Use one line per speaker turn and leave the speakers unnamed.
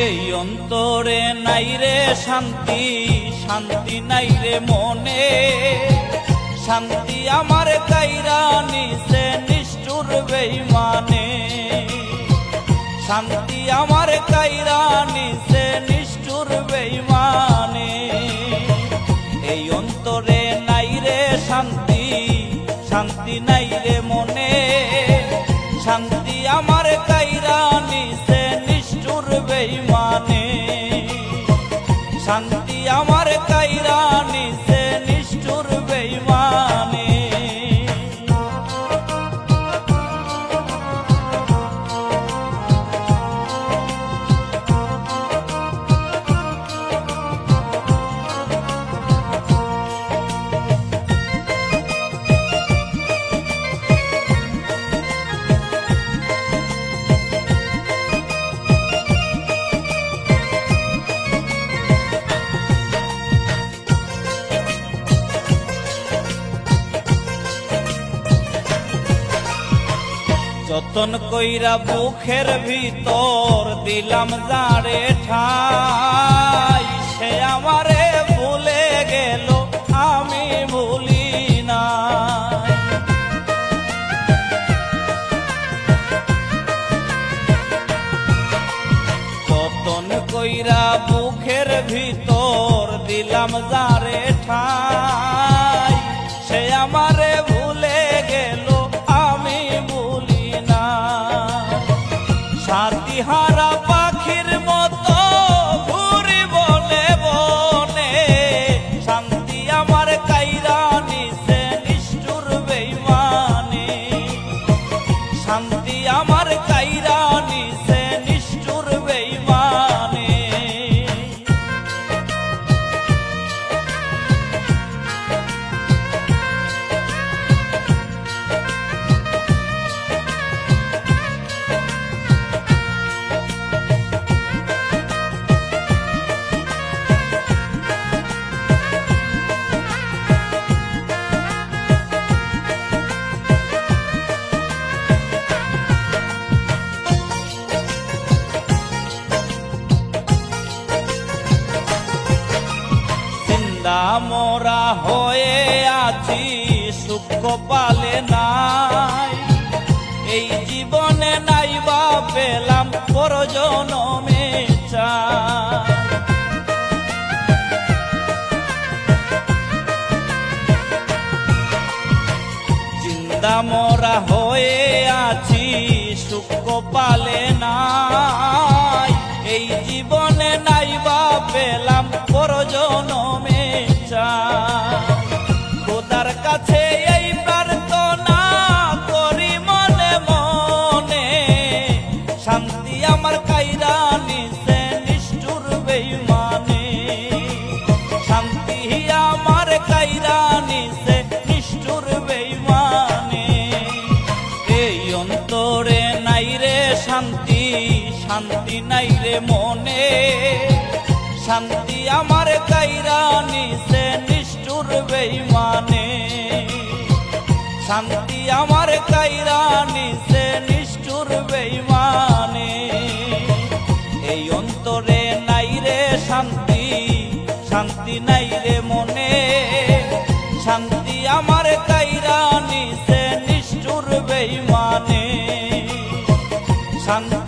এই অন্তরে নাই রে শান্তি, শান্তি নাই রে মনে, শান্তি আমার কাইরা নিছে নিষ্ঠুর বেঈমানে, শান্তি আমার কাইরা নিছে নিষ্ঠুর বেঈমানে। এই অন্তরে নাই রে শান্তি, শান্তি নাই রে মনে, শান্তি আমার কাইরা নিছে নিষ্ঠুর বেঈমানে, শান্তি আমার কাইরা নিছে নিষ্ঠুর বেঈমানে। যতন কইরা বুকের ভিতর দিলাম যারে ঠাই, সে আমারে ভুলে গেল আমি ভুলি না। যতন কইরা বুকের ভিতর দিলাম যারে ঠাই, সে আমারে ভুলে গেল আমি ভুলি না। সাথীহারা পাখির মতো ঘুরি বনে বনে, শান্তি আমার কাইরা নিছে নিষ্ঠুর বেঈমানে, শান্তি আমার কাইরা নিছে নিষ্ঠুর বেঈমানে। মোরা হয়ে আছি সুখ পালে নাই, এই জীবনে নাই বা পেলাম পরজনমে চাই। জিন্দা মোরা হয়ে আছি সুখ পালে নাই, এই জীবনে নাই বা পেলাম পরজনমে চাই। খোদার কাছে এই প্রার্থনা করি মনে মনে, শান্তি আমার কাইরা নিছে নিষ্ঠুর বেঈমানে, শান্তি আমার কাইরা নিছে নিষ্ঠুর বেঈমানে। এই অন্তরে নাই রে শান্তি, শান্তি নাই রে মনে, শান্তি আমার কাইরা নিছে নিষ্ঠুর বেঈমানে, শান্তি আমার কাইরা নিছে নিষ্ঠুর বেঈমানে। এই অন্তরে নাই রে শান্তি, শান্তি নাই রে মনে, শান্তি আমার কাইরা নিছে নিষ্ঠুর বেঈমানে, শান্তি